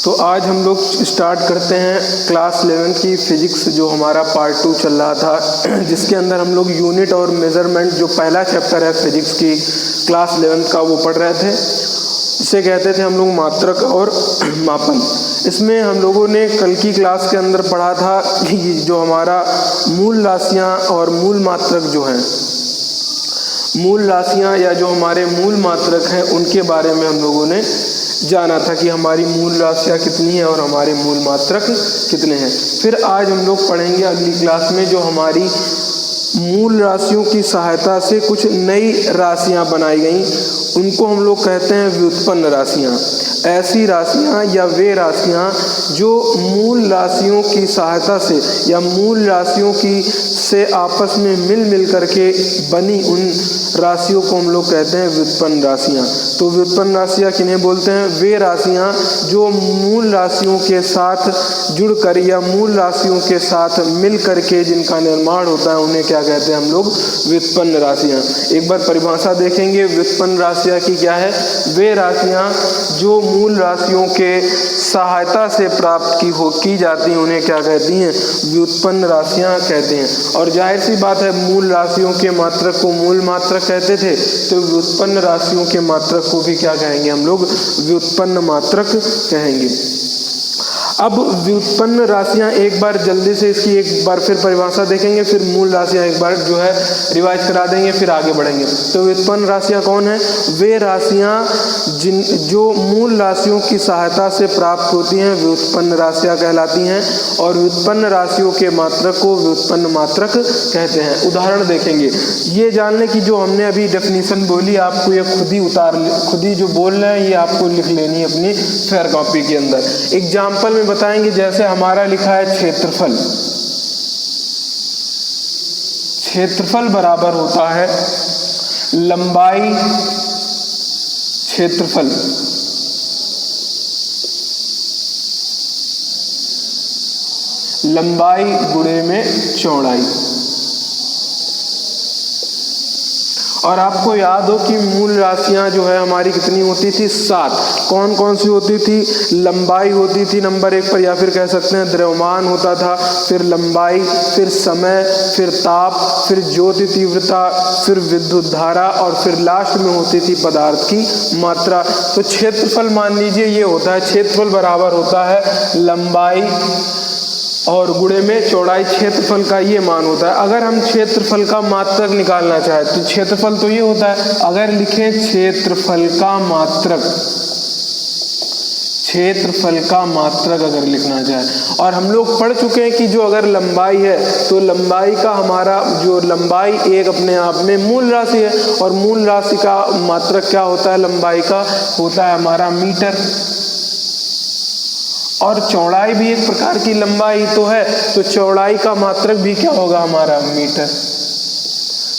तो आज हम लोग स्टार्ट करते हैं क्लास 11 की फिजिक्स, जो हमारा पार्ट 2 चल रहा था, जिसके अंदर हम लोग यूनिट और मेजरमेंट, जो पहला चैप्टर है फिजिक्स की क्लास 11 का, वो पढ़ रहे थे। इसे कहते थे हम लोग मात्रक और मापन। इसमें हम लोगों ने कल की क्लास के अंदर पढ़ा था कि जो हमारा मूल राशियाँ और मूल मात्रक जो हैं, मूल राशियाँ या जो हमारे मूल मात्रक हैं, उनके बारे में हम लोगों ने जाना था कि हमारी मूल राशियाँ कितनी हैं और हमारे मूल मात्रक कितने हैं। फिर आज हम लोग पढ़ेंगे अगली क्लास में जो हमारी मूल राशियों की सहायता से कुछ नई राशियाँ बनाई गई, उनको हम लोग कहते हैं व्युत्पन्न राशियाँ। ऐसी राशियाँ या वे राशियाँ जो मूल राशियों की सहायता से या मूल राशियों की से आपस में मिल करके बनी उन राशियों को हम लोग कहते हैं व्युत्पन्न राशियाँ। तो व्युत्पन्न राशियाँ किन्हें बोलते हैं? वे राशियाँ जो मूल राशियों के साथ जुड़कर या मूल राशियों के साथ मिल करके जिनका निर्माण होता है, उन्हें क्या कहते हैं हम लोग? व्युत्पन्न राशियाँ। एक बार परिभाषा देखेंगे व्युत्पन्न राशियाँ की क्या है। वे राशियाँ जो मूल राशियों के सहायता से प्राप्त की जाती हैं, उन्हें क्या कहती हैं? व्युत्पन्न राशियाँ कहते हैं। और जाहिर सी बात है, मूल राशियों के मात्रक को मूल मात्रक कहते थे, तो व्युत्पन्न राशियों के मात्रक को भी क्या कहेंगे हम लोग? व्युत्पन्न मात्रक कहेंगे। अब व्युत्पन्न राशियाँ एक बार जल्दी से इसकी एक बार फिर परिभाषा देखेंगे, फिर मूल राशियाँ एक बार जो है रिवाइज करा देंगे, फिर आगे बढ़ेंगे। तो व्युत्पन्न राशियाँ कौन है? वे राशियाँ जो मूल राशियों की सहायता से प्राप्त होती हैं, व्युत्पन्न राशियाँ कहलाती हैं। और व्युत्पन्न राशियों के मात्रक को व्युत्पन्न मात्रक कहते हैं। उदाहरण देखेंगे। ये जानने की जो हमने अभी डेफिनेशन बोली, आपको ये खुद ही जो बोल रहे हैं ये आपको लिख लेनी है अपनी फेयर कॉपी के अंदर। एग्जाम्पल में बताएंगे, जैसे हमारा लिखा है क्षेत्रफल। क्षेत्रफल बराबर होता है लंबाई क्षेत्रफल लंबाई गुणे में चौड़ाई। और आपको याद हो कि मूल राशियां जो है हमारी कितनी होती थी? 7। कौन कौन सी होती थी? लंबाई होती थी नंबर 1 पर, या फिर कह सकते हैं द्रव्यमान होता था, फिर लंबाई, फिर समय, फिर ताप, फिर ज्योति तीव्रता, फिर विद्युत धारा, और फिर लास्ट में होती थी पदार्थ की मात्रा। तो क्षेत्रफल मान लीजिए ये होता है, क्षेत्रफल बराबर होता है लंबाई और गुणे में चौड़ाई। क्षेत्रफल का ये मान होता है। अगर हम क्षेत्रफल का मात्रक निकालना चाहें तो क्षेत्रफल तो ये होता है। अगर लिखें क्षेत्रफल का मात्रक, क्षेत्रफल का मात्रक अगर लिखना चाहे, और हम लोग पढ़ चुके हैं कि जो अगर लंबाई है तो लंबाई का हमारा जो लंबाई एक अपने आप में मूल राशि है, और मूल राशि का मात्रक क्या होता है? लंबाई का होता है हमारा मीटर। और चौड़ाई भी एक प्रकार की लंबाई तो है, तो चौड़ाई का मात्रक भी क्या होगा? हमारा मीटर।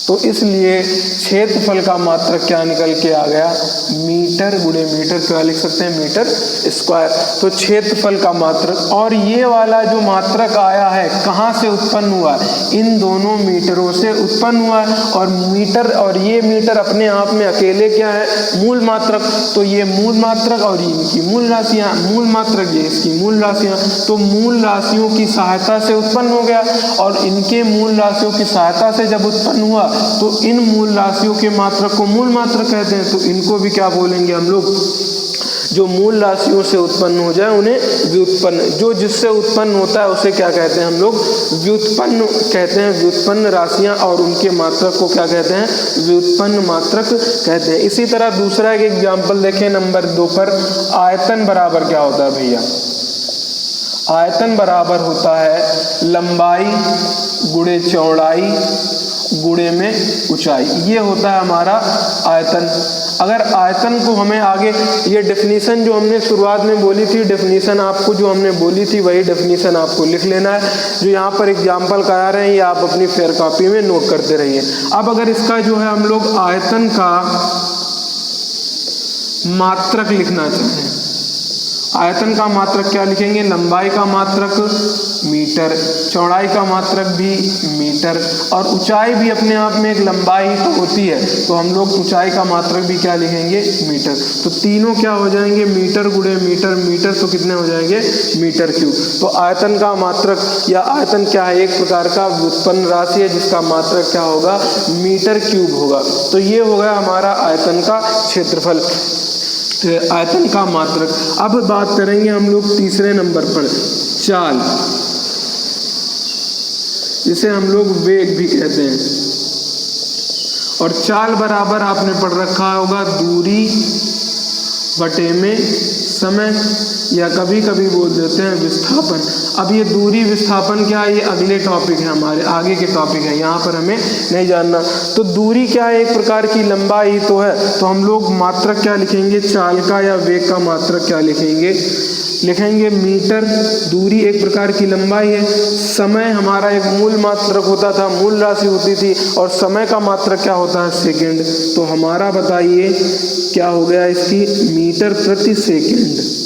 तो इसलिए क्षेत्रफल का मात्रक क्या निकल के आ गया? मीटर गुणे मीटर। क्या लिख सकते हैं? Metre square. तो क्षेत्रफल का मात्रक, और ये वाला जो मात्रक आया है कहाँ से उत्पन्न हुआ? इन दोनों मीटरों से उत्पन्न हुआ है। और मीटर और ये मीटर अपने आप में अकेले क्या है? मूल मात्रक। तो ये मूल मात्रक और इनकी मूल राशियाँ, मूल मात्रक ये इसकी मूल राशियाँ, तो मूल राशियों की सहायता से उत्पन्न हो गया। और इनके मूल राशियों की सहायता से जब उत्पन्न हुआ तो इन मूल राशियों के मात्रक को मूल मात्रक कहते हैं। तो इनको भी क्या बोलेंगे हम लोग? जो मूल राशियों से उत्पन्न हो जाए उन्हें व्युत्पन्न, जो जिससे उत्पन्न होता है उसे क्या कहते हैं हम लोग? व्युत्पन्न कहते हैं। व्युत्पन्न राशियां और उनके मात्रक को क्या कहते हैं? व्युत्पन्न मात्रक कहते हैं। इसी तरह दूसरा एक एग्जाम्पल देखें नंबर 2 पर। आयतन बराबर क्या होता है भैया? आयतन बराबर होता है लंबाई गुणे चौड़ाई गुणे में ऊंचाई। ये होता है हमारा आयतन। अगर आयतन को हमें आगे, ये डेफिनेशन जो हमने शुरुआत में बोली थी, डेफिनेशन आपको जो हमने बोली थी वही डेफिनेशन आपको लिख लेना है। जो यहाँ पर एग्जाम्पल करा रहे हैं ये आप अपनी फेयर कॉपी में नोट करते रहिए। अब अगर इसका जो है हम लोग आयतन का मात्रक लिखना चाहें, आयतन का मात्रक क्या लिखेंगे, लंबाई का मात्रक मीटर, चौड़ाई का मात्रक भी मीटर, और ऊंचाई भी अपने आप में एक लंबाई ही तो होती है, तो हम लोग ऊंचाई का मात्रक भी क्या लिखेंगे, मीटर। तो तीनों क्या हो जाएंगे, मीटर गुणे मीटर, मीटर तो कितने हो जाएंगे, मीटर क्यूब। तो आयतन का मात्रक या आयतन क्या है, एक प्रकार का व्युत्पन्न राशि है जिसका मात्रक क्या होगा, मीटर क्यूब होगा। तो ये हो गया हमारा आयतन का क्षेत्रफल, आयतन का मात्रक। अब बात करेंगे हम लोग तीसरे नंबर पर, चाल, जिसे हम लोग वेग भी कहते हैं। और चाल बराबर आपने पढ़ रखा होगा दूरी बटे में समय, या कभी कभी बोल देते हैं विस्थापन। अब ये दूरी विस्थापन क्या है, ये अगले टॉपिक है, हमारे आगे के टॉपिक है, यहाँ पर हमें नहीं जानना। तो दूरी क्या है, एक प्रकार की लंबाई तो है, तो हम लोग मात्रक क्या लिखेंगे, चाल का या वेग का मात्रक क्या लिखेंगे, लिखेंगे मीटर। दूरी एक प्रकार की लंबाई है, समय हमारा एक मूल मात्रक होता था, मूल राशि होती थी, और समय का मात्रक क्या होता है, सेकंड। तो हमारा बताइए क्या हो गया, इसकी मीटर प्रति सेकंड।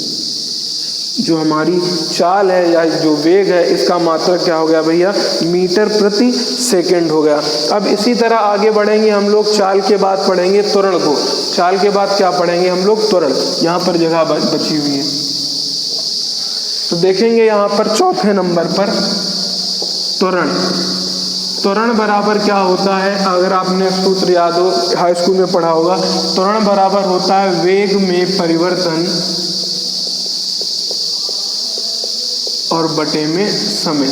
जो हमारी चाल है या जो वेग है, इसका मात्रक क्या हो गया भैया, मीटर प्रति सेकंड हो गया। अब इसी तरह आगे बढ़ेंगे हम लोग, चाल के बाद पढ़ेंगे त्वरण को। चाल के बाद क्या पढ़ेंगे हम लोग, त्वरण। यहाँ पर जगह बची हुई है, तो देखेंगे यहाँ पर चौथे नंबर पर त्वरण। त्वरण बराबर क्या होता है, अगर आपने सूत्र याद हो, हाई स्कूल में पढ़ा होगा, त्वरण बराबर होता है वेग में परिवर्तन और बटे में समय।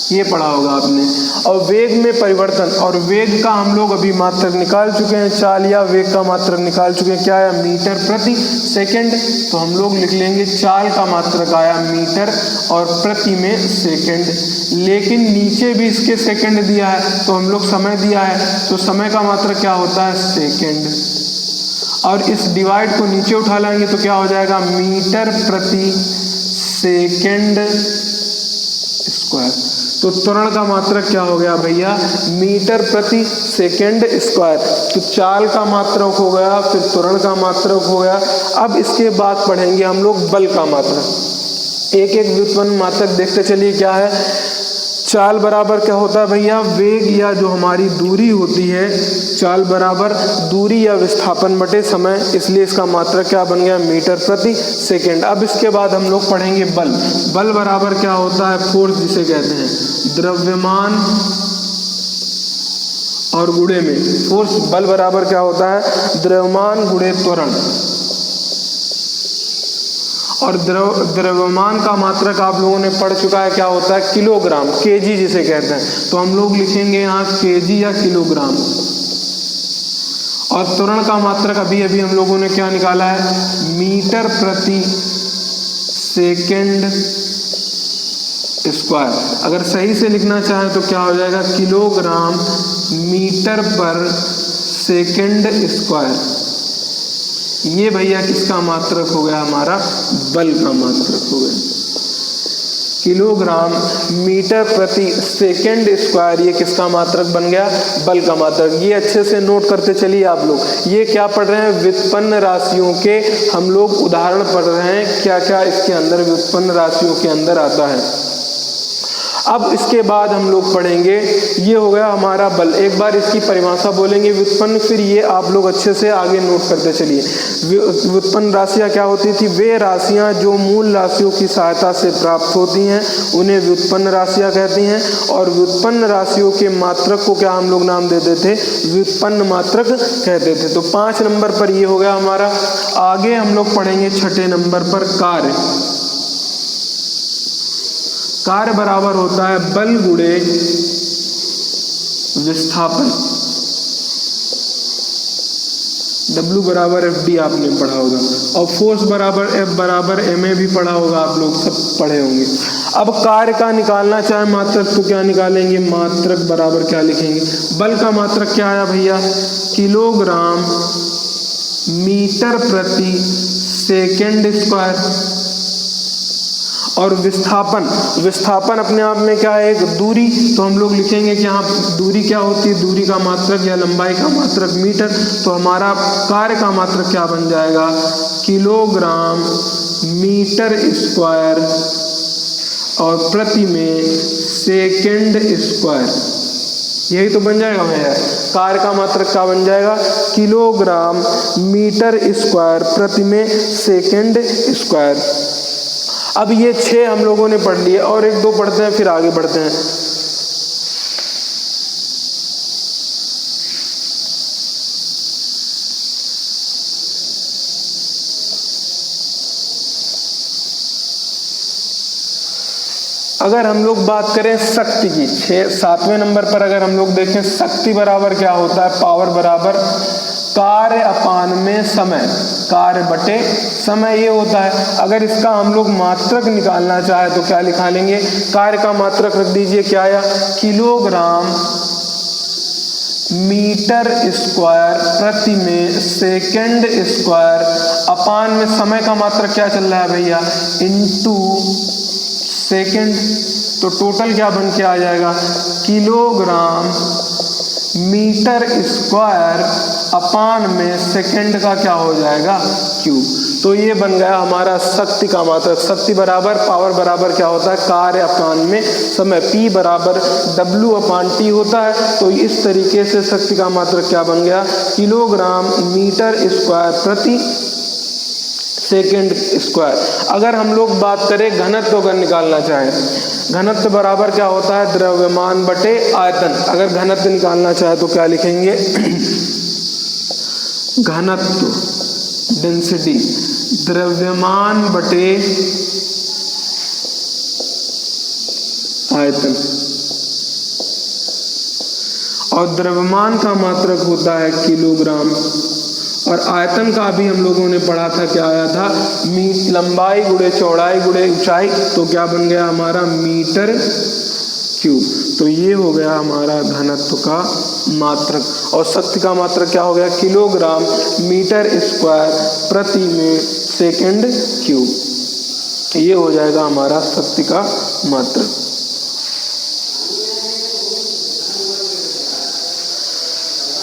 ये पढ़ा होगा आपने। और वेग में परिवर्तन, और वेग का हम लोग अभी मात्रक निकाल चुके हैं, चाल या वेग का मात्रक निकाल चुके हैं, क्या है, मीटर प्रति सेकंड। तो हम लोग लिख लेंगे चाल का मात्रक आया मीटर और प्रति में सेकंड, लेकिन नीचे भी इसके सेकंड दिया है, तो हम लोग समय दिया है, तो समय का मात्रक क्या होता है, सेकंड। और इस डिवाइड को नीचे उठा लेंगे तो क्या हो जाएगा, मीटर प्रति सेकंड स्क्वायर। तो त्वरण का मात्रक क्या हो गया भैया, मीटर प्रति सेकंड स्क्वायर। तो चाल का मात्रक हो गया, फिर त्वरण का मात्रक हो गया। अब इसके बाद पढ़ेंगे हम लोग बल का मात्रक। एक एक व्युत्पन्न मात्रक देखते चलिए क्या है। चाल बराबर क्या होता है भैया, वेग या जो हमारी दूरी होती है, चाल बराबर दूरी या विस्थापन बटे समय, इसलिए इसका मात्रक क्या बन गया, मीटर प्रति सेकंड। अब इसके बाद हम लोग पढ़ेंगे बल। बल बराबर क्या होता है, फोर्स जिसे कहते हैं, द्रव्यमान और गुणे में फोर्स। बल बराबर क्या होता है, द्रव्यमान गुणे त्वरण। और द्रव्यमान का मात्रक आप लोगों ने पढ़ चुका है, क्या होता है, किलोग्राम, केजी जिसे कहते हैं। तो हम लोग लिखेंगे यहाँ केजी या किलोग्राम। और त्वरण का मात्रक अभी अभी हम लोगों ने क्या निकाला है, मीटर प्रति सेकंड स्क्वायर। अगर सही से लिखना चाहें तो क्या हो जाएगा, किलोग्राम मीटर पर सेकंड स्क्वायर। ये भैया किसका मात्रक हो गया, हमारा बल का मात्रक हो गया। किलोग्राम मीटर प्रति सेकंड स्क्वायर, ये किसका मात्रक बन गया, बल का मात्रक। ये अच्छे से नोट करते चलिए आप लोग। ये क्या पढ़ रहे हैं, व्युत्पन्न राशियों के हम लोग उदाहरण पढ़ रहे हैं, क्या क्या इसके अंदर व्युत्पन्न राशियों के अंदर आता है। अब इसके बाद हम लोग पढ़ेंगे, ये हो गया हमारा बल। एक बार इसकी परिभाषा बोलेंगे व्युत्पन्न, फिर ये आप लोग अच्छे से आगे नोट करते चलिए। व्युत्पन्न राशियाँ क्या होती थी, वे राशियाँ जो मूल राशियों की सहायता से प्राप्त होती हैं उन्हें व्युत्पन्न राशियाँ कहती हैं। और व्युत्पन्न राशियों के मात्रक को क्या हम लोग नाम देते थे, व्युत्पन्न मात्रक कहते थे। तो 5 नंबर पर ये हो गया हमारा। आगे हम लोग पढ़ेंगे 6 नंबर पर कार्य। कार्य बराबर होता है बल गुणे विस्थापन। W बराबर FD आपने पढ़ा होगा, और फोर्स बराबर F बराबर MA भी पढ़ा होगा, आप लोग सब पढ़े होंगे। अब कार्य का निकालना चाहे मात्रक तो क्या निकालेंगे, मात्रक बराबर क्या लिखेंगे, बल का मात्रक क्या आया भैया, किलोग्राम मीटर प्रति सेकंड स्क्वायर। और विस्थापन, विस्थापन अपने आप में क्या है, एक दूरी। तो हम लोग लिखेंगे कि यहाँ दूरी क्या होती है, दूरी का मात्रक या लंबाई का मात्रक मीटर। तो हमारा कार्य का मात्रक क्या बन जाएगा, किलोग्राम मीटर स्क्वायर और प्रति में सेकंड स्क्वायर। यही तो बन जाएगा भैया, कार्य का मात्रक क्या बन जाएगा, किलोग्राम मीटर स्क्वायर प्रति में सेकंड स्क्वायर। अब ये 6 हम लोगों ने पढ़ लिए और 1-2 पढ़ते हैं फिर आगे बढ़ते हैं। अगर हम लोग बात करें शक्ति की, 7वें नंबर पर अगर हम लोग देखें शक्ति बराबर क्या होता है, पावर बराबर कार्य अपान में समय, कार्य बटे समय ये होता है। अगर इसका हम लोग मात्रक निकालना चाहे तो क्या लिखा लेंगे, कार्य का मात्रक रख दीजिए क्या आया, किलोग्राम मीटर स्क्वायर प्रति में सेकंड स्क्वायर अपान में समय का मात्रक क्या चल रहा है भैया, इनटू सेकंड। तो टोटल क्या बन के आ जाएगा, किलोग्राम मीटर स्क्वायर अपान में सेकंड का क्या हो जाएगा, क्यूब। तो ये बन गया हमारा शक्ति का मात्रक। शक्ति बराबर पावर बराबर क्या होता है, कार्य अपान में समय, P बराबर W अपान T होता है। तो इस तरीके से शक्ति का मात्रक क्या बन गया, किलोग्राम मीटर स्क्वायर प्रति सेकंड स्क्वायर। अगर हम लोग बात करें घनत्व अगर निकालना चाहें, घनत्व बराबर क्या होता है, द्रव्यमान बटे आयतन। अगर घनत्व निकालना चाहे तो क्या लिखेंगे, घनत्व डेंसिटी द्रव्यमान बटे आयतन, और द्रव्यमान का मात्रक होता है किलोग्राम, और आयतन का भी हम लोगों ने पढ़ा था, क्या आया था, लंबाई गुणे चौड़ाई गुणे ऊंचाई। तो क्या बन गया हमारा, मीटर क्यूब। तो ये हो गया हमारा घनत्व का मात्रक। और शक्ति का मात्रक क्या हो गया, किलोग्राम मीटर स्क्वायर प्रति में सेकंड क्यूब। ये हो जाएगा हमारा शक्ति का मात्रक।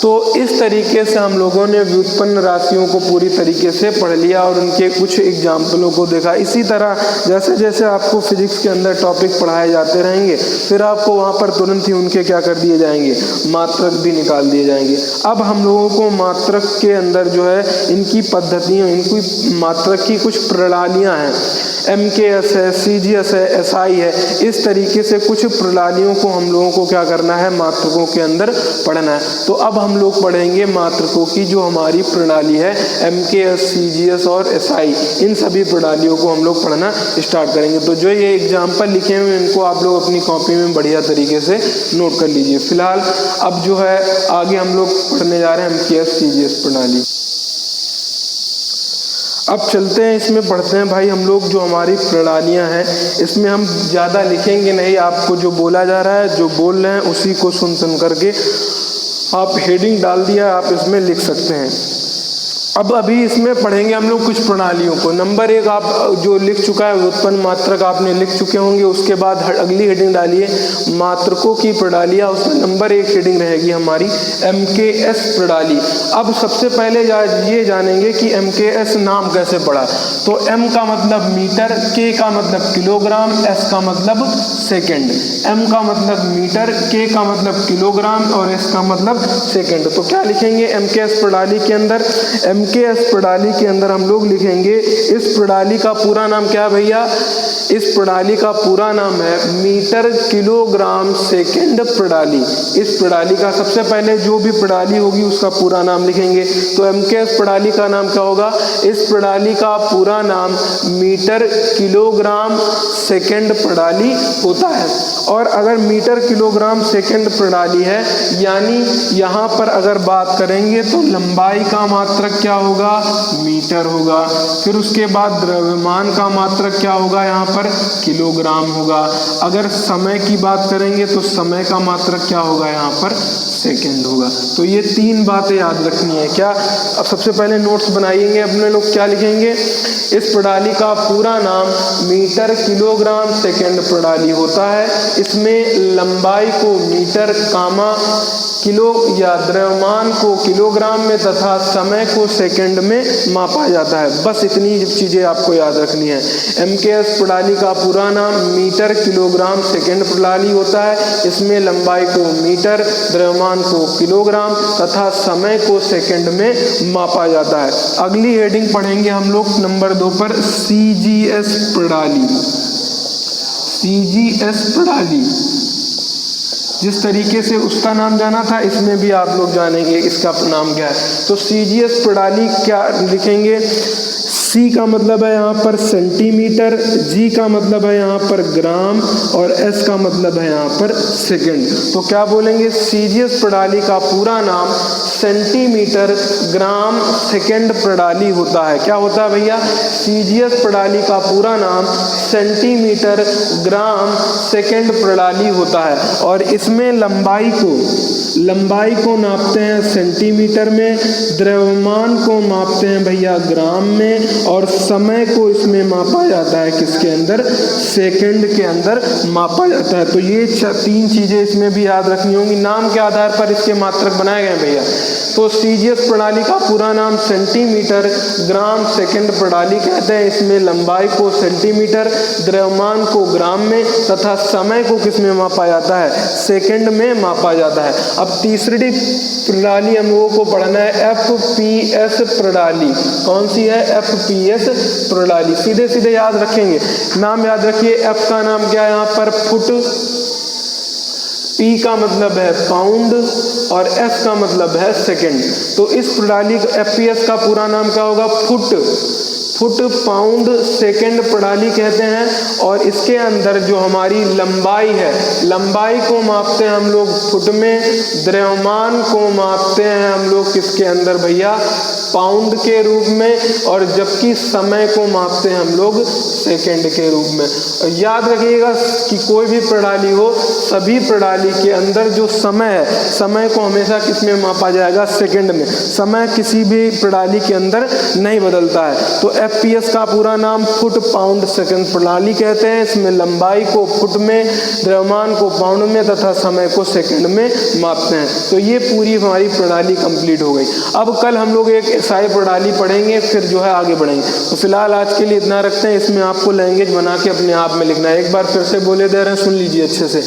तो इस तरीके से हम लोगों ने व्युत्पन्न राशियों को पूरी तरीके से पढ़ लिया और उनके कुछ एग्जाम्पलों को देखा। इसी तरह जैसे जैसे आपको फिजिक्स के अंदर टॉपिक पढ़ाए जाते रहेंगे, फिर आपको वहाँ पर तुरंत ही उनके क्या कर दिए जाएंगे, मात्रक भी निकाल दिए जाएंगे। अब हम लोगों को मात्रक के अंदर जो है इनकी पद्धतियाँ, इनकी मात्रक की कुछ प्रणालियाँ हैं, MKS है, CGS है, SI है। इस तरीके से कुछ प्रणालियों को हम लोगों को क्या करना है, मात्रकों के अंदर पढ़ना है। तो अब हम लोग पढ़ेंगे मात्रकों की जो हमारी प्रणाली है, MKS, CGS और SI। इन सभी प्रणालियों को हम लोग पढ़ना स्टार्ट करेंगे। तो जो ये एग्जाम्पल लिखे हुए हैं इनको आप लोग अपनी कॉपी में बढ़िया तरीके से नोट कर लीजिए। फिलहाल अब जो है आगे हम लोग पढ़ने जा रहे हैं MKS, CGS प्रणाली। अब चलते हैं, इसमें पढ़ते हैं भाई हम लोग जो हमारी प्रणालियां हैं। इसमें हम ज़्यादा लिखेंगे नहीं, आपको जो बोला जा रहा है, जो बोल रहे हैं उसी को सुन करके आप हेडिंग डाल दिया, आप इसमें लिख सकते हैं। अब अभी इसमें पढ़ेंगे हम लोग कुछ प्रणालियों को। नंबर 1 आप जो लिख चुका है व्युत्पन्न मात्रक आपने लिख चुके होंगे। उसके बाद अगली हेडिंग डालिए मात्रकों की प्रणालियाँ। उसमें नंबर 1 हेडिंग रहेगी हमारी MKS प्रणाली। अब सबसे पहले ये जानेंगे कि MKS नाम कैसे पड़ा। तो M का मतलब मीटर, K का मतलब किलोग्राम, S का मतलब सेकेंड। M का मतलब मीटर, K का मतलब किलोग्राम और S का मतलब सेकेंड। तो क्या लिखेंगे MKS प्रणाली के अंदर, MKS प्रणाली के अंदर हम लोग लिखेंगे, इस प्रणाली का पूरा नाम क्या है भैया, इस प्रणाली का पूरा नाम है मीटर किलोग्राम सेकेंड प्रणाली। इस प्रणाली का सबसे पहले जो भी प्रणाली होगी उसका पूरा नाम लिखेंगे। तो MKS प्रणाली का नाम क्या होगा, इस प्रणाली का पूरा नाम मीटर किलोग्राम सेकेंड प्रणाली होता है। और अगर मीटर किलोग्राम सेकेंड प्रणाली है, यानी यहाँ पर अगर बात करेंगे तो लंबाई का मात्रक क्या होगा, मीटर होगा। फिर उसके बाद द्रव्यमान का मात्रक क्या होगा, यहाँ पर किलोग्राम होगा। अगर समय की बात करेंगे तो समय का मात्रक क्या होगा, यहाँ पर सेकेंड होगा। तो ये 3 बातें याद रखनी है। क्या, अब सबसे पहले नोट्स बनाइएंगे अपने लोग, क्या लिखेंगे, इस प्रणाली का पूरा नाम मीटर किलोग्राम सेकेंड प्रणाली होता है। इसमें लंबाई को मीटर कामा किलो या द्रव्यमान को किलोग्राम में तथा समय को सेकंड में मापा जाता है। बस इतनी चीज़ें आपको याद रखनी है। MKS प्रणाली का पूरा नाम मीटर किलोग्राम सेकंड प्रणाली होता है। इसमें लंबाई को मीटर, द्रव्यमान को किलोग्राम तथा समय को सेकंड में मापा जाता है। अगली हेडिंग पढ़ेंगे हम लोग नंबर 2 पर CGS प्रणाली। CGS प्रणाली जिस तरीके से उसका नाम जाना था, इसमें भी आप लोग जानेंगे इसका नाम क्या है। तो CGS प्रणाली क्या लिखेंगे? C का मतलब है यहाँ पर सेंटीमीटर, G का मतलब है यहाँ पर ग्राम और S का मतलब है यहाँ पर सेकंड। तो क्या बोलेंगे? CGS प्रणाली का पूरा नाम सेंटीमीटर ग्राम सेकंड प्रणाली होता है। क्या होता है भैया? CGS प्रणाली का पूरा नाम सेंटीमीटर ग्राम सेकंड प्रणाली होता है। और इसमें लंबाई को नापते हैं सेंटीमीटर में, द्रव्यमान को मापते हैं भैया ग्राम में, और समय को इसमें मापा जाता है किसके अंदर? सेकंड के अंदर मापा जाता है। तो ये 3 चीजें इसमें भी याद रखनी होंगी। नाम के आधार पर इसके मात्रक बनाए गए भैया। तो CGS प्रणाली का पूरा नाम सेंटीमीटर ग्राम सेकंड प्रणाली कहते हैं। इसमें लंबाई को सेंटीमीटर, द्रव्यमान को ग्राम में तथा समय को किस में मापा जाता है? सेकंड में मापा जाता है। अब तीसरी प्रणाली हम लोगों को पढ़ना है FPS प्रणाली। कौन सी है? FPS प्रणाली। सीधे सीधे याद रखेंगे, नाम याद रखिए। F का नाम क्या है यहाँ पर? फुट, P का मतलब है पाउंड और S का मतलब है सेकंड। तो इस प्रणाली FPS का पूरा नाम क्या होगा? फुट पाउंड सेकंड प्रणाली कहते हैं। और इसके अंदर जो हमारी लंबाई है, लंबाई को मापते हैं हम लोग फुट में, द्रव्यमान को मापते हैं हम लोग किसके अंदर भैया? पाउंड के रूप में, और जबकि समय को मापते हैं हम लोग सेकंड के रूप में। याद रखिएगा कि कोई भी प्रणाली हो, सभी प्रणाली के अंदर जो समय है, समय को हमेशा किस में मापा जाएगा? सेकंड में। समय किसी भी प्रणाली के अंदर नहीं बदलता है। तो FPS का पूरा नाम फुट पाउंड सेकंड प्रणाली कहते हैं। इसमें लंबाई को फुट में, द्रव्यमान को पाउंड में तथा समय को सेकंड में मापते हैं। तो ये पूरी हमारी प्रणाली कंप्लीट हो गई। अब कल हम लोग एक SI प्रणाली पढ़ेंगे, फिर जो है आगे बढ़ेंगे। तो फिलहाल आज के लिए इतना रखते हैं। इसमें आपको लैंग्वेज बना के अपने आप में लिखना है। एक बार फिर से बोले दे रहे हैं, सुन लीजिए अच्छे से।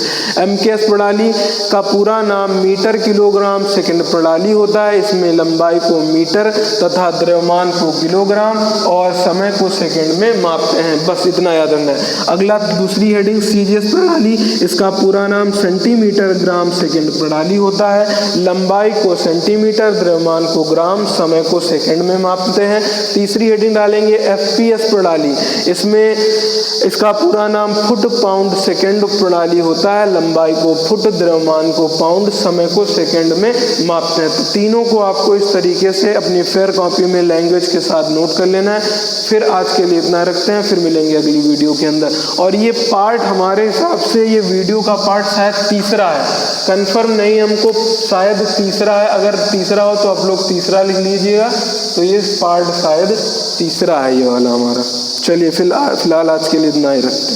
MKS प्रणाली का पूरा नाम मीटर किलोग्राम सेकंड प्रणाली होता है। इसमें लंबाई को मीटर तथा द्रव्यमान को किलोग्राम और समय को सेकंड में मापते हैं। बस इतना याद रखना है। अगला दूसरी हेडिंग CGS प्रणाली, इसका पूरा नाम सेंटीमीटर ग्राम सेकंड प्रणाली होता है। लंबाई को सेंटीमीटर, द्रव्यमान को ग्राम, समय को सेकंड में मापते हैं। तीसरी हेडिंग डालेंगे FPS प्रणाली। इसमें इसका पूरा नाम फुट पाउंड सेकंड प्रणाली होता है। लंबाई को फुट, द्रव्यमान को पाउंड, समय को सेकंड में मापते हैं। तो तीनों को आपको इस तरीके से अपनी फेयर कॉपी में लैंग्वेज के साथ नोट कर लेना है। फिर आज के लिए इतना रखते हैं, फिर मिलेंगे अगली वीडियो के अंदर। और ये पार्ट हमारे हिसाब से ये वीडियो का पार्ट शायद तीसरा है, कंफर्म नहीं हमको, शायद तीसरा है। अगर तीसरा हो तो आप लोग तीसरा लिख लीजिएगा। तो ये पार्ट शायद तीसरा है ये वाला हमारा। चलिए फिलहाल आज के लिए इतना ही रखते हैं।